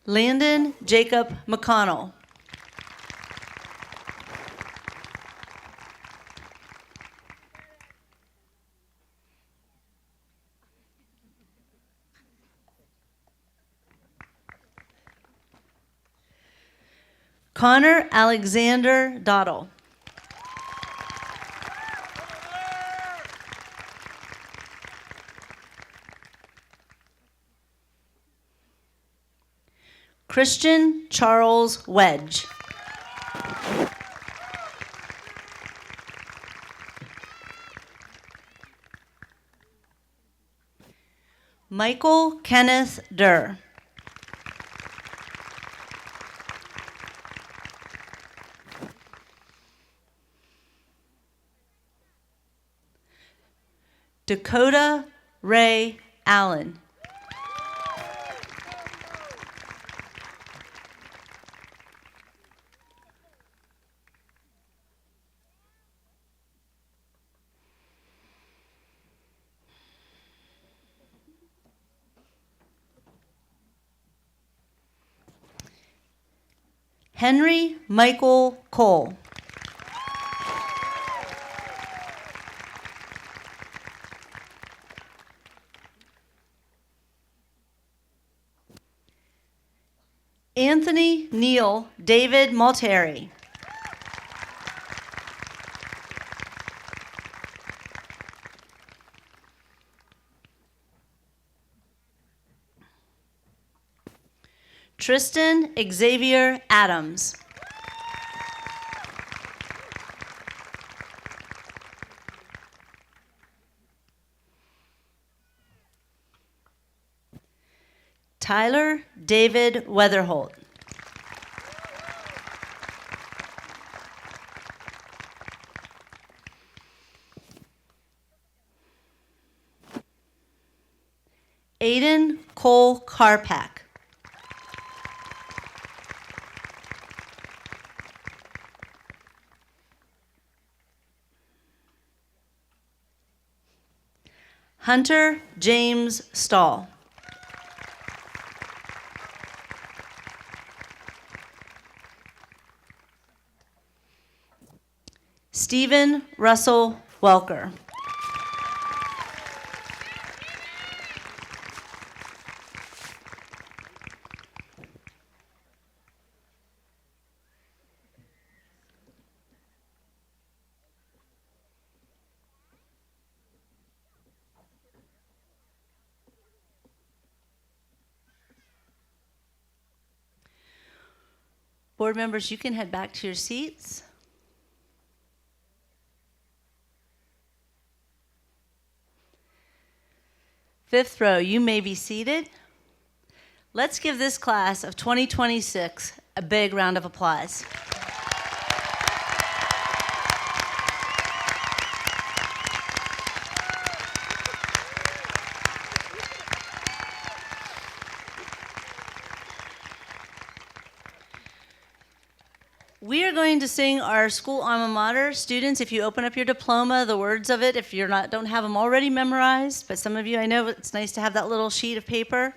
Landon Jacob McConnell. Connor Alexander Dottle. Christian Charles Wedge. Michael Kenneth Durr. Dakota Ray Allen. Henry Michael Cole. Anthony Neal David Malteri. Tristan Xavier Adams. Tyler David Weatherholt. Aiden Cole Karpak. Hunter James Stahl. Stephen Russell Welker. Board members, you can head back to your seats. Fifth row, you may be seated. Let's give this class of 2026 a big round of applause. We are going to sing our school alma mater. Students, if you open up your diploma, the words of it, if you're not, don't have them already memorized, but some of you, I know it's nice to have that little sheet of paper.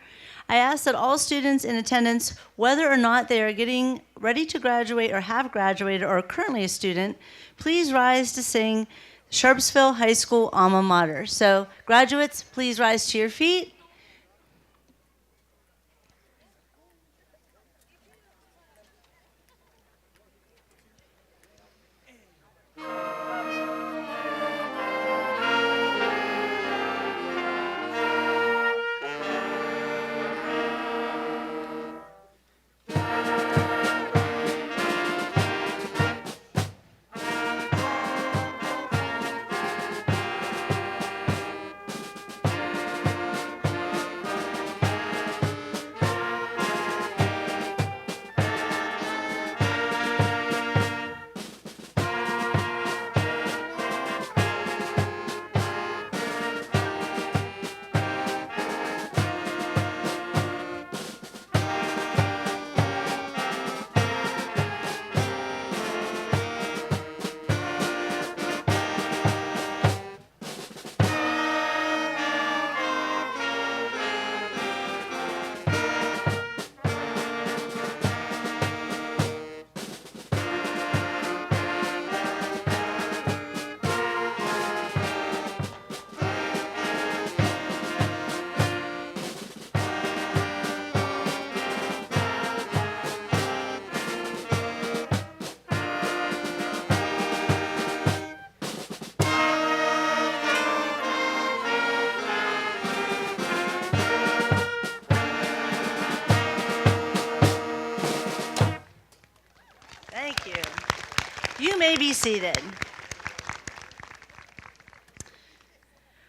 I ask that all students in attendance, whether or not they are getting ready to graduate or have graduated or are currently a student, please rise to sing Sharpsville High School alma mater. So graduates, please rise to your feet. You may be seated.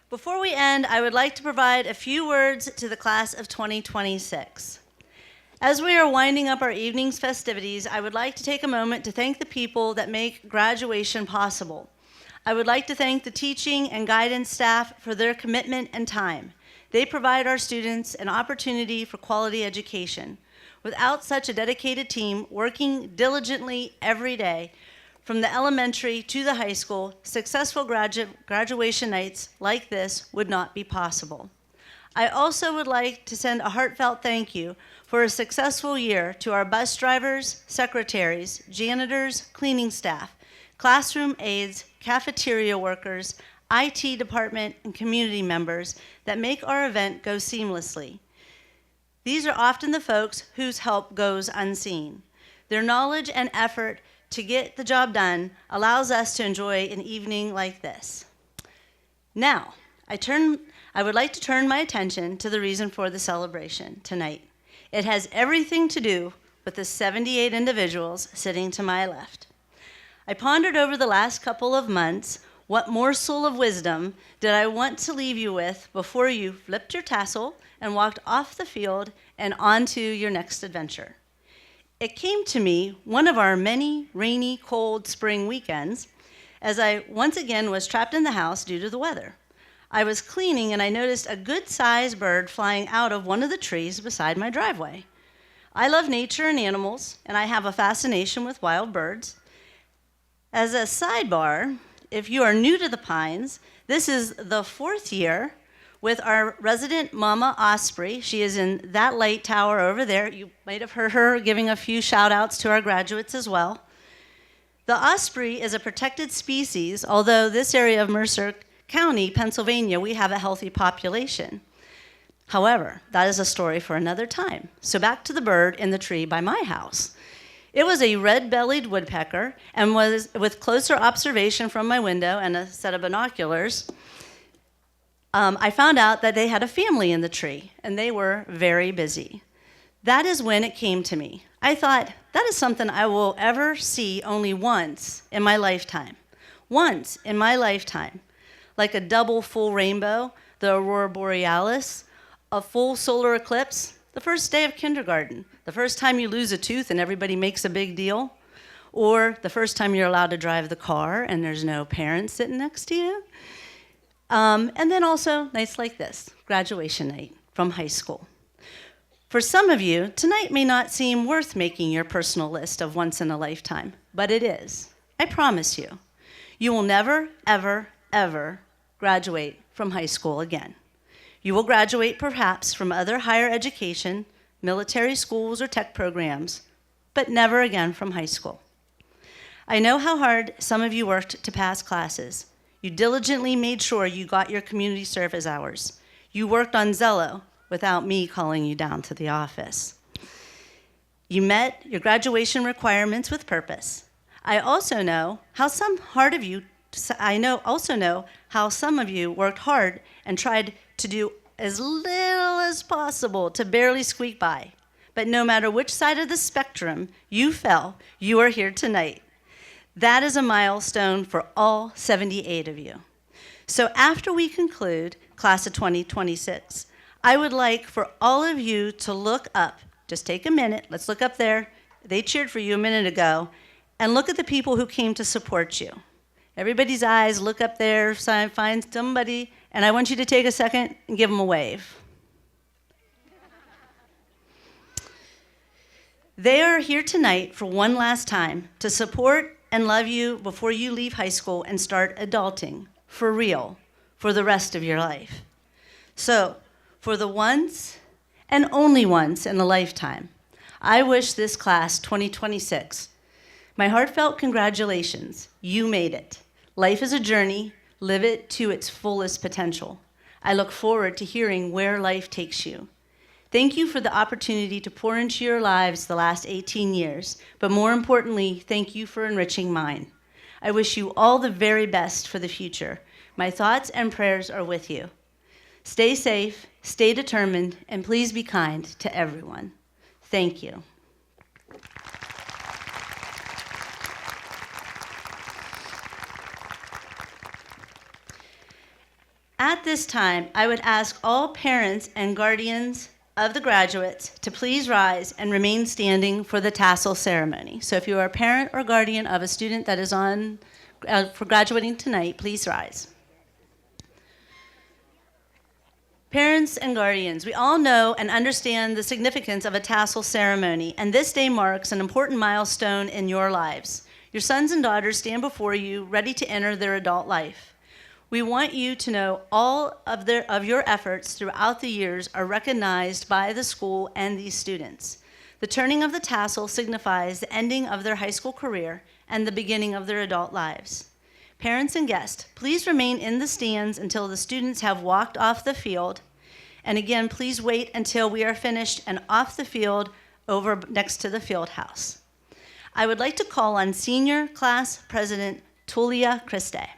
Before we end, I would like to provide a few words to the class of 2026. As we are winding up our evening's festivities, I would like to take a moment to thank the people that make graduation possible. I would like to thank the teaching and guidance staff for their commitment and time. They provide our students an opportunity for quality education. Without such a dedicated team working diligently every day, from the elementary to the high school, successful graduation nights like this would not be possible. I also would like to send a heartfelt thank you for a successful year to our bus drivers, secretaries, janitors, cleaning staff, classroom aides, cafeteria workers, IT department, and community members that make our event go seamlessly. These are often the folks whose help goes unseen. Their knowledge and effort to get the job done allows us to enjoy an evening like this. Now, I would like to turn my attention to the reason for the celebration tonight. It has everything to do with the 78 individuals sitting to my left. I pondered over the last couple of months what morsel of wisdom did I want to leave you with before you flipped your tassel and walked off the field and onto your next adventure. It came to me one of our many rainy, cold spring weekends as I once again was trapped in the house due to the weather. I was cleaning and I noticed a good-sized bird flying out of one of the trees beside my driveway. I love nature and animals, and I have a fascination with wild birds. As a sidebar, if you are new to the Pines, this is the 4th year with our resident Mama Osprey. She is in that light tower over there. You might have heard her giving a few shout outs to our graduates as well. The osprey is a protected species, although this area of Mercer County, Pennsylvania, we have a healthy population. However, that is a story for another time. So back to the bird in the tree by my house. It was a red-bellied woodpecker, and was with closer observation from my window and a set of binoculars, I found out that they had a family in the tree, and they were very busy. That is when it came to me. I thought, that is something I will ever see only once in my lifetime. Once in my lifetime. Like a double full rainbow, the aurora borealis, a full solar eclipse, the first day of kindergarten, the first time you lose a tooth and everybody makes a big deal, or the first time you're allowed to drive the car and there's no parents sitting next to you. And then also nights like this, graduation night from high school. For some of you, tonight may not seem worth making your personal list of once in a lifetime, but it is. I promise you. You will never, ever, ever graduate from high school again. You will graduate perhaps from other higher education, military schools, or tech programs, but never again from high school. I know how hard some of you worked to pass classes. You diligently made sure you got your community service hours. You worked on Zello without me calling you down to the office. You met your graduation requirements with purpose. I also know how some of you worked hard and tried to do as little as possible to barely squeak by. But no matter which side of the spectrum you fell, you are here tonight. That is a milestone for all 78 of you. So after we conclude class of 2026, I would like for all of you to look up. Just take a minute. Let's look up there. They cheered for you a minute ago. And look at the people who came to support you. Everybody's eyes look up there, find somebody, and I want you to take a second and give them a wave. They are here tonight for one last time to support and love you before you leave high school and start adulting, for real, for the rest of your life. So, for the once and only once in a lifetime, I wish this class 2026 my heartfelt congratulations. You made it. Life is a journey. Live it to its fullest potential. I look forward to hearing where life takes you. Thank you for the opportunity to pour into your lives the last 18 years, but more importantly, thank you for enriching mine. I wish you all the very best for the future. My thoughts and prayers are with you. Stay safe, stay determined, and please be kind to everyone. Thank you. At this time, I would ask all parents and guardians of the graduates to please rise and remain standing for the Tassel Ceremony. So if you are a parent or guardian of a student that is on for graduating tonight, please rise. Parents and guardians, we all know and understand the significance of a tassel ceremony, and this day marks an important milestone in your lives. Your sons and daughters stand before you, ready to enter their adult life. We want you to know all of your efforts throughout the years are recognized by the school and these students. The turning of the tassel signifies the ending of their high school career and the beginning of their adult lives. Parents and guests, please remain in the stands until the students have walked off the field. And again, please wait until we are finished and off the field over next to the field house. I would like to call on Senior Class President Tulia Christe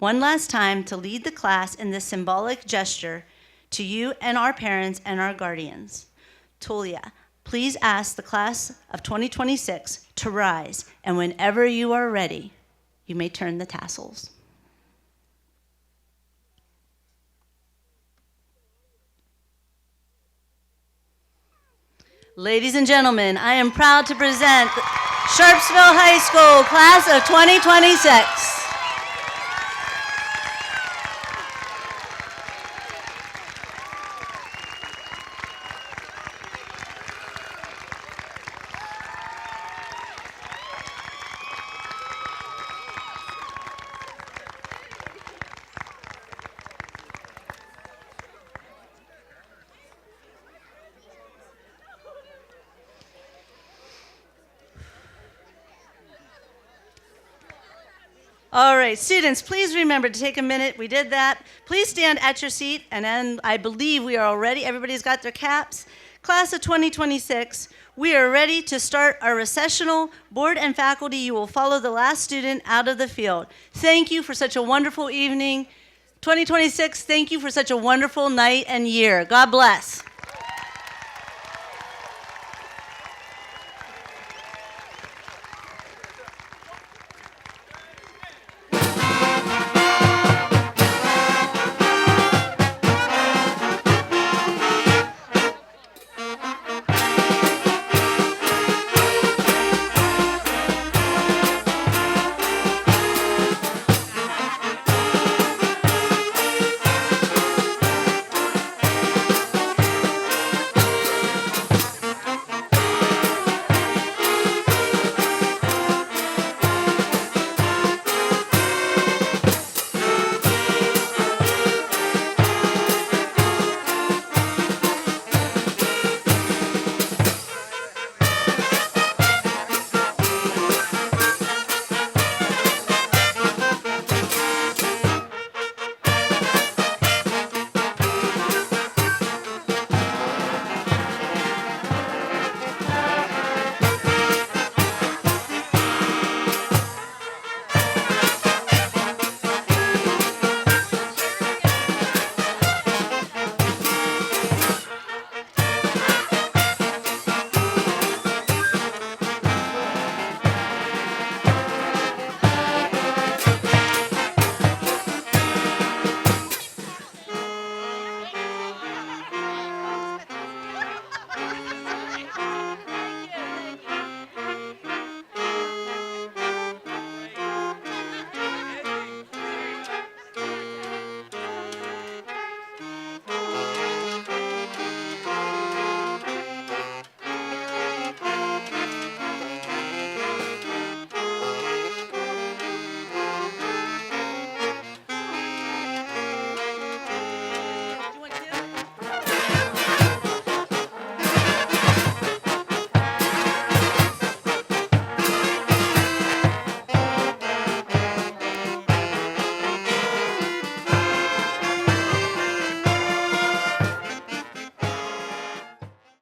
one last time to lead the class in this symbolic gesture to you and our parents and our guardians. Tulia, please ask the class of 2026 to rise, and whenever you are ready, you may turn the tassels. Ladies and gentlemen, I am proud to present the Sharpsville High School class of 2026. All right, students, please remember to take a minute. We did that. Please stand at your seat, and then I believe we are all ready. Everybody's got their caps. Class of 2026, we are ready to start our recessional. Board and faculty, you will follow the last student out of the field. Thank you for such a wonderful evening. 2026, thank you for such a wonderful night and year. God bless.